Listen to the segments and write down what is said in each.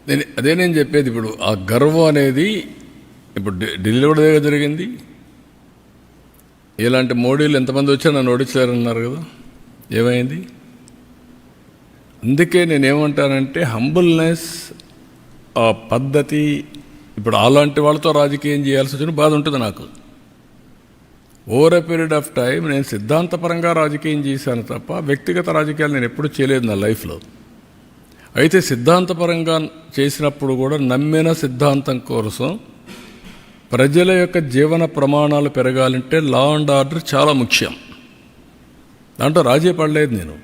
నేను చెప్పేది. ఇప్పుడు ఆ గర్వం అనేది ఇప్పుడు ఢిల్లీలో కూడా జరిగింది. ఇలాంటి మోడీలు ఎంతమంది వచ్చా నన్ను ఓడించలేరన్నారు కదా, ఏమైంది? అందుకే నేనేమంటానంటే హంబుల్నెస్, ఆ పద్ధతి. ఇప్పుడు అలాంటి వాళ్ళతో రాజకీయం చేయాల్సి వచ్చిన బాధ ఉంటుంది నాకు. Over a period of time నేను సిద్ధాంతపరంగా రాజకీయం చేశాను తప్ప వ్యక్తిగత రాజకీయాలు నేను ఎప్పుడూ చేయలేదు నా లైఫ్లో. అయితే సిద్ధాంతపరంగా చేసినప్పుడు కూడా నమ్మిన సిద్ధాంతం కోసం ప్రజల యొక్క జీవన ప్రమాణాలు పెరగాలంటే లా అండ్ ఆర్డర్ చాలా ముఖ్యం. దాంట్లో రాజీ పడలేదు నేను.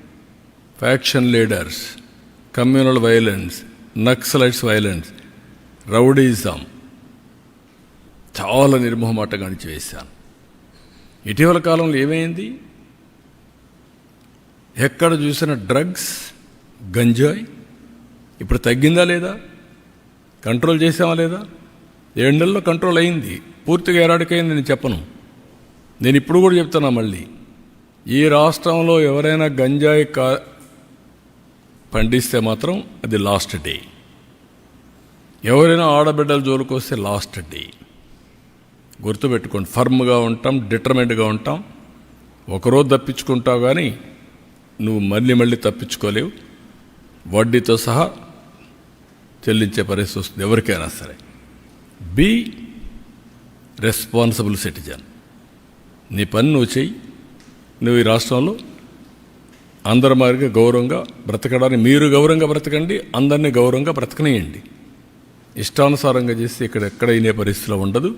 Faction leaders, communal violence, Naxalites violence, rowdyism చాలా నిర్మోహమాటంగా అణిచివేశాను. ఇటీవల కాలంలో ఏమైంది? ఎక్కడ చూసిన డ్రగ్స్, గంజాయి. ఇప్పుడు తగ్గిందా లేదా? కంట్రోల్ చేసామా లేదా? 7 నెలల్లో కంట్రోల్ అయింది. పూర్తిగా ఎరాడికైంది నేను చెప్పను. నేను ఇప్పుడు కూడా చెప్తున్నా మళ్ళీ, ఈ రాష్ట్రంలో ఎవరైనా గంజాయి పండిస్తే మాత్రం అది లాస్ట్ డే. ఎవరైనా ఆడబిడ్డల జోలికి వస్తే లాస్ట్ డే. గుర్తుపెట్టుకోండి, ఫర్మ్గా ఉంటాం, డిటర్మెంట్గా ఉంటాం. ఒకరోజు తప్పించుకుంటావు కానీ నువ్వు మళ్ళీ తప్పించుకోలేవు. వడ్డీతో సహా చెల్లించే పరిస్థితి వస్తుంది ఎవరికైనా సరే. Be responsible citizen. నీ పని నువ్వు చెయ్యి. నువ్వు ఈ రాష్ట్రంలో అందరి మాదిరిగా గౌరవంగా బ్రతకడానికి మీరు గౌరవంగా బ్రతకండి, అందరినీ గౌరవంగా బ్రతకనియండి. ఇష్టానుసారంగా చేస్తే ఇక్కడ ఎక్కడ అయినే పరిస్థితిలో ఉండదు.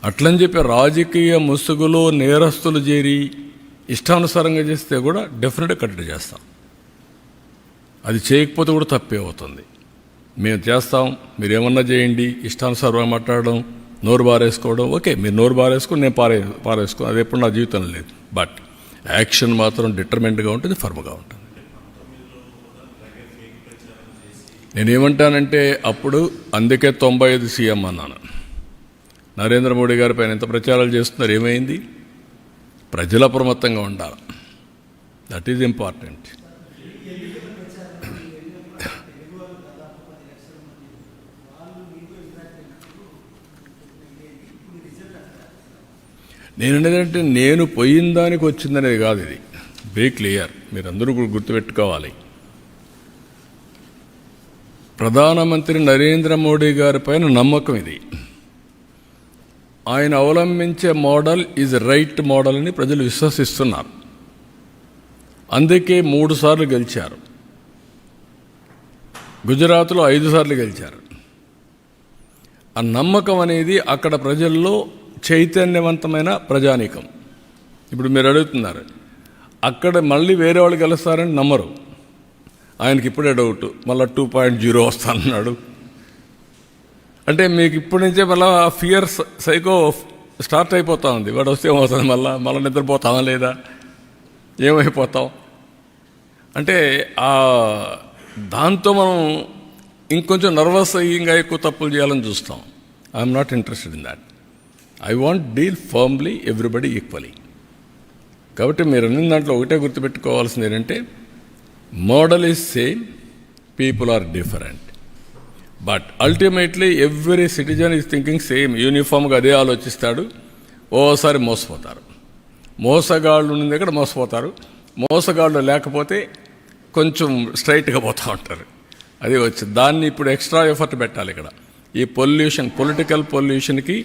అట్లని చెప్పి రాజకీయ ముసుగులో నేరస్తులు చేరి ఇష్టానుసారంగా చేస్తే కూడా డెఫినెట్గా కట్టడి చేస్తాం. అది చేయకపోతే కూడా తప్పే అవుతుంది. మేము చేస్తాం, మీరేమన్నా చేయండి. ఇష్టానుసారంగా మాట్లాడడం, నోరు బారేసుకోవడం, ఓకే మీరు నోరు బారేసుకుని నేను పారేసుకో, అది ఎప్పుడు నా జీవితంలో లేదు. బట్ యాక్షన్ మాత్రం డిటర్మెంట్గా ఉంటుంది, ఫర్మ్గా ఉంటుంది. నేనేమంటానంటే అప్పుడు అందుకే 95 సీఎం అన్నాను. నరేంద్ర మోడీ గారి పైన ఎంత ప్రచారాలు చేస్తున్నారు, ఏమైంది? ప్రజల అప్రమత్తంగా ఉండాలి. That is important. నేననేదంటే నేను పోయిన దానికి వచ్చిందనేది కాదు. ఇది బీ క్లియర్, మీరందరూ గుర్తుపెట్టుకోవాలి. ప్రధానమంత్రి నరేంద్ర మోడీ గారి పైన నమ్మకం ఇది. ఆయన అవలంబించే మోడల్ ఈజ్ రైట్ మోడల్ అని ప్రజలు విశ్వసిస్తున్నారు. అందుకే 3 సార్లు గెలిచారు. గుజరాత్లో 5 సార్లు గెలిచారు. ఆ నమ్మకం అనేది అక్కడ ప్రజల్లో చైతన్యవంతమైన ప్రజానీకం. ఇప్పుడు మీరు అడుగుతున్నారు, అక్కడ మళ్ళీ వేరే వాళ్ళు గెలుస్తారని నమ్మరు. ఆయనకి ఇప్పుడే డౌట్, మళ్ళీ 2.0 వస్తానన్నాడు. అంటే మీకు ఇప్పటి నుంచే మళ్ళీ ఫియర్ సైకో స్టార్ట్ అయిపోతా ఉంది. వాడు వస్తే ఏమవుతుంది, మళ్ళీ నిద్రపోతామా లేదా, ఏమైపోతాం అంటే దాంతో మనం ఇంకొంచెం నర్వస్ అయ్యి ఇంకా ఎక్కువ తప్పులు చేయాలని చూస్తాం. I'm not interested in that. I want deal firmly everybody equally. కాబట్టి మీరు అన్ని దాంట్లో ఒకటే గుర్తుపెట్టుకోవాల్సింది ఏంటంటే model is same, people are different. But ultimately every citizen is thinking same. యూనిఫామ్గా అదే ఆలోచిస్తాడు. ఓసారి మోసపోతారు. మోసగాళ్ళు ఉన్న దగ్గర మోసపోతారు. మోసగాళ్ళు లేకపోతే కొంచెం స్ట్రైట్గా పోతూ ఉంటారు. అది వచ్చింది. దాన్ని ఇప్పుడు ఎక్స్ట్రా ఎఫర్ట్ పెట్టాలి. ఇక్కడ ఈ పొలిటికల్ పొల్యూషన్కి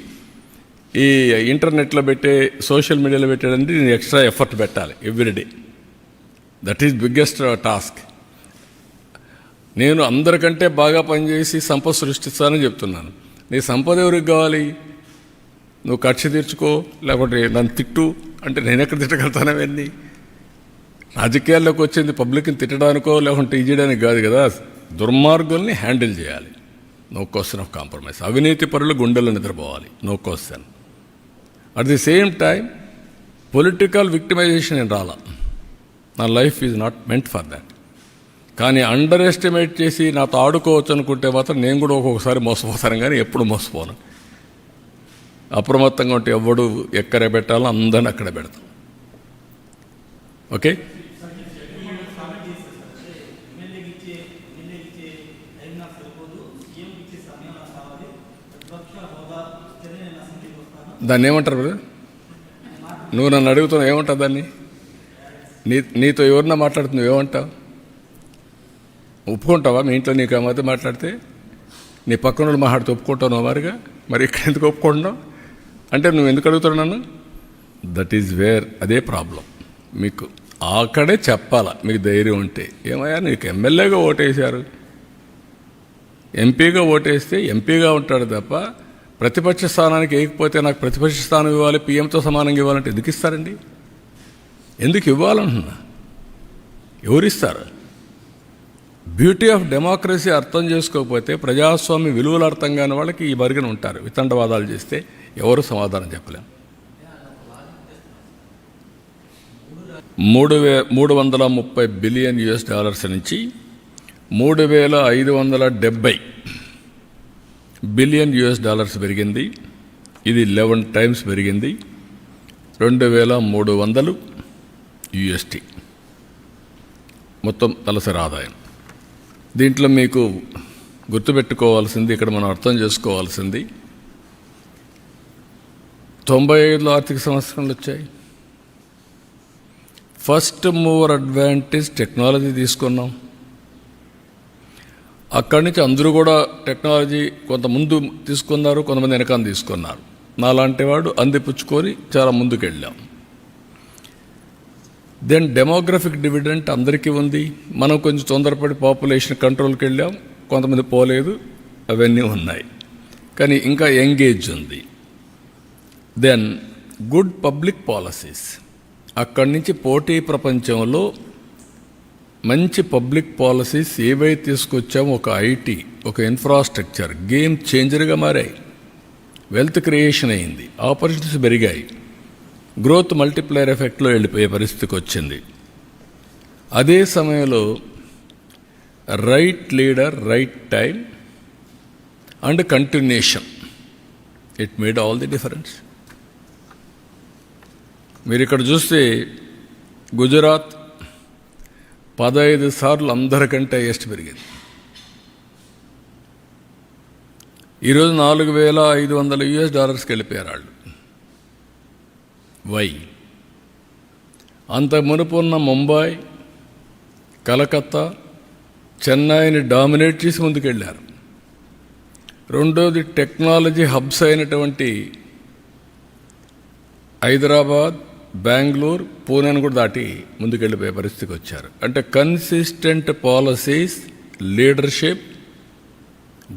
ఈ ఇంటర్నెట్లో పెట్టే, సోషల్ మీడియాలో పెట్టేదంటే నేను ఎక్స్ట్రా ఎఫర్ట్ పెట్టాలి everyday. That is biggest task. నేను అందరికంటే బాగా పనిచేసి సంపద సృష్టిస్తానని చెప్తున్నాను. నీ సంపద ఎవరికి కావాలి? నువ్వు కక్ష తీర్చుకో, లేకపోతే నన్ను తిట్టు అంటే నేను ఎక్కడ తిట్టగలుగుతాను? అవన్నీ రాజకీయాల్లోకి వచ్చింది పబ్లిక్ని తిట్టడానికో లేకుంటే ఇది చేయడానికి కాదు కదా. దుర్మార్గుల్ని హ్యాండిల్ చేయాలి. No question of compromise. అవినీతి పరులు గుండెల్లో నిద్రపోవాలి. No question. At the same time political victimisation నేను రాలా. నా life is not meant for that. కానీ అండర్ ఎస్టిమేట్ చేసి నాతో ఆడుకోవచ్చు అనుకుంటే మాత్రం నేను కూడా ఒక్కొక్కసారి మోసపోతాను, కానీ ఎప్పుడు మోసపోను. అప్రమత్తంగా ఉంటే ఎవడు ఎక్కడ పెట్టాలో అందరిని అక్కడ పెడతాం. ఓకే. దాన్ని ఏమంటారు బ్రదర్? నువ్వు నన్ను అడుగుతున్నావు ఏమంటావు దాన్ని? నీతో ఎవరన్నా మాట్లాడుతున్నావు ఏమంటావు? ఒప్పుకుంటావా? మీ ఇంట్లో నీకు ఆ మధ్య మాట్లాడితే నీ పక్కన వాళ్ళు మాట్లాడితే ఒప్పుకుంటావు మారిగా? మరి ఇక్కడ ఎందుకు ఒప్పుకుంటున్నావు అంటే నువ్వు ఎందుకు అడుగుతావు నన్ను? దట్ ఈజ్ వేర్ అదే ప్రాబ్లం. మీకు అక్కడే చెప్పాలా మీకు ధైర్యం ఉంటే. ఏమయ్యా నీకు ఎమ్మెల్యేగా ఓటేశారు, ఎంపీగా ఓటేస్తే ఎంపీగా ఉంటాడు తప్ప ప్రతిపక్ష స్థానానికి వేయకపోతే నాకు ప్రతిపక్ష స్థానం ఇవ్వాలి, పీఎంతో సమానంగా ఇవ్వాలంటే ఎందుకు ఇస్తారండి? ఎందుకు ఇవ్వాలంటున్నా? ఎవరిస్తారు? బ్యూటీ ఆఫ్ డెమోక్రసీ అర్థం చేసుకోకపోతే, ప్రజాస్వామ్య విలువలు అర్థం కాని వాళ్ళకి ఈ మరుగున ఉంటారు. వితండవాదాలు చేస్తే ఎవరు సమాధానం చెప్పలేం. 330 బిలియన్ US డాలర్స్ నుంచి 3570 బిలియన్ US డాలర్స్ పెరిగింది. ఇది 11 టైమ్స్ పెరిగింది. 2300 USD మొత్తం తలసరి ఆదాయం. దీంట్లో మీకు గుర్తుపెట్టుకోవాల్సింది, ఇక్కడ మనం అర్థం చేసుకోవాల్సింది, 95లో ఆర్థిక సంవత్సరంలో వచ్చాయి. ఫస్ట్ మూవర్ అడ్వాంటేజ్ టెక్నాలజీ తీసుకున్నాం. అక్కడి నుంచి అందరూ కూడా టెక్నాలజీ కొంత ముందు తీసుకున్నారు, కొంతమంది వెనకాల తీసుకున్నారు. నాలాంటి వాడు అందిపుచ్చుకొని చాలా ముందుకు వెళ్ళాం. దెన్ డెమోగ్రఫిక్ డివిడెంట్ అందరికీ ఉంది. మనం కొంచెం తొందరపడి పాపులేషన్ కంట్రోల్కి వెళ్ళాం, కొంతమంది పోలేదు, అవన్నీ ఉన్నాయి. కానీ ఇంకా ఎంగేజ్ ఉంది. దెన్ గుడ్ పబ్లిక్ పాలసీస్, అక్కడి నుంచి పోటీ ప్రపంచంలో మంచి పబ్లిక్ పాలసీస్ ఏవైతే తీసుకొచ్చామో, ఒక ఐటీ, ఒక ఇన్ఫ్రాస్ట్రక్చర్ గేమ్ చేంజర్గా మారాయి. వెల్త్ క్రియేషన్ అయింది, ఆపర్చునిటీస్ పెరిగాయి, గ్రోత్ మల్టిప్లైర్ ఎఫెక్ట్లో వెళ్ళిపోయే పరిస్థితికి వచ్చింది. అదే సమయంలో right leader, right time and continuation, it made all the difference. మీరు ఇక్కడ చూస్తే గుజరాత్ 15 సార్లు అందరికంటే హైయెస్ట్ పెరిగింది. ఈరోజు 4500 US డాలర్స్కి వెళ్ళిపోయారు వాళ్ళు. వై? అంత మునుపున్న ముంబై, కలకత్తా, చెన్నైని డామినేట్ చేసి ముందుకెళ్ళారు. రెండోది టెక్నాలజీ హబ్స్ అయినటువంటి హైదరాబాద్, బెంగళూరు, పూణేను కూడా దాటి ముందుకెళ్ళిపోయే పరిస్థితికి వచ్చారు. అంటే కన్సిస్టెంట్ పాలసీస్, లీడర్షిప్,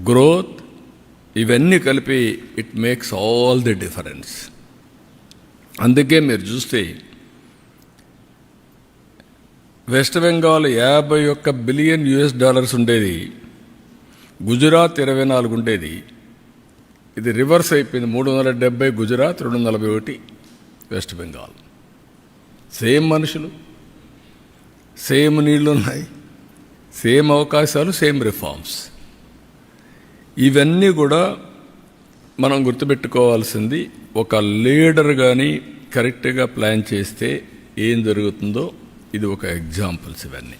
గ్రోత్, ఇవన్నీ కలిపి it makes all the difference. అందుకే మీరు చూస్తే west Bengal 51 billion US dollars ఉండేది, గుజరాత్ 24 ఉండేది. ఇది రివర్స్ అయిపోయింది. 370 గుజరాత్, 241 వెస్ట్ బెంగాల్. సేమ్ మనుషులు, సేమ్ నీళ్లు ఉన్నాయి, సేమ్ అవకాశాలు, సేమ్ రిఫార్మ్స్. ఇవన్నీ కూడా మనం గుర్తుపెట్టుకోవాల్సింది. ఒక లీడర్ కానీ కరెక్ట్గా ప్లాన్ చేస్తే ఏం జరుగుతుందో ఇది ఒక ఎగ్జాంపుల్స్. ఇవన్నీ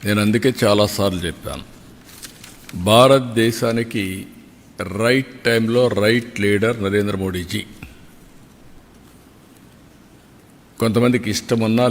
నేను అందుకే చాలాసార్లు చెప్పాను, భారతదేశానికి రైట్ టైంలో రైట్ లీడర్ నరేంద్ర మోడీజీ. కొంతమందికి ఇష్టమున్నా